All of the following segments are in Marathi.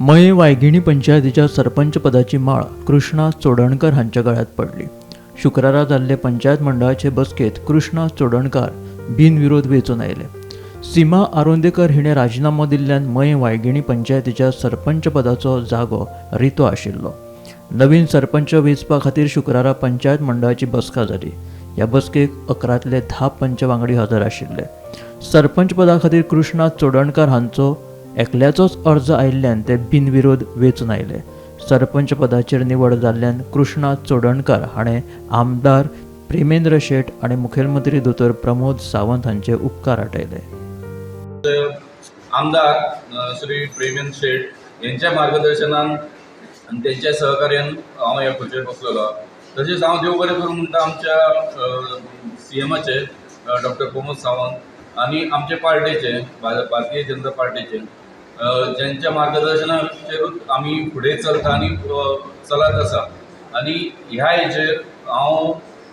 मये वायगिणी पंचायतीच्या सरपंच पदाची माळ कृष्णा चोडणकर हांच्या गळ्यात पडली। शुक्रारा जाल्ले पंचायत मंडळाचे बसकेत कृष्णा चोडणकर बिनविरोध वेंचून आयले। सीमा आरोंदेकर हिणे राजीनामो दिल्ल्यान मये वायगिणी पंचायतीच्या सरपंच पदाचो जागो रितो आशिल्लो। नवीन सरपंच वेंचपा खातीर शुक्रारा पंचायत मंडळाची बसका जाली। ह्या बसकेक 11तले 10 पंच वांगडी हजर आशिल्ले। सरपंच पदा खातीर कृष्णा चोडणकर हांचो एकल्याचोच अर्ज आयिल्ल्यान ते बिनविरोध वेंचून आयले। सरपंच पदाचेर निवड जाल्ल्यान कृष्णा चोडणकर हाणें आमदार प्रेमेंद्र शेट आनी मुखेलमंत्री दोतोर प्रमोद सावंत हांचे उपकार आटयले। आमदार श्री प्रेमेंद्र शेट यांच्या मार्गदर्शनान आणि त्यांच्या सहकार्यान हांव ह्या खुर्चेर बसलेलो। तशेंच हांव देव बरें करूं म्हणटा आमच्या सीएमाचे डॉक्टर प्रमोद सावंत आनी आमचे पार्टीचे भारतीय जनता पार्टीचे ज्यांच्या मार्गदर्शनाचेरूच आमी फुडें चलता आनी चलत आसा। आनी ह्या हेचेर हांव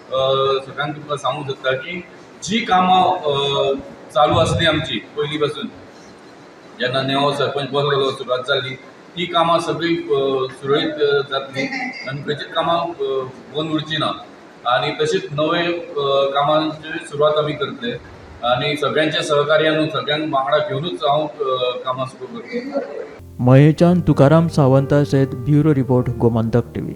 सगळ्यांक तुमकां सांगूंक सोदता की जी कामां चालू आसली आमची पयलीं पासून जेन्ना नवो सरपंच बसलो सुरवात जाल्ली ती कामां सगळी सुरळीत जातली आनी खंयचीच कामां बंद उरची ना आनी तशीच नवे कामांची सुरवात आमी करतले आनी सगळ्यांच्या सहकार्यान सगळ्यांक वांगडा घेवनूच हांव कामां सुरू करतलो। मयेच्यान तुकाराम सावंता सयत ब्युरो रिपोर्ट गोमंतक टीव्ही।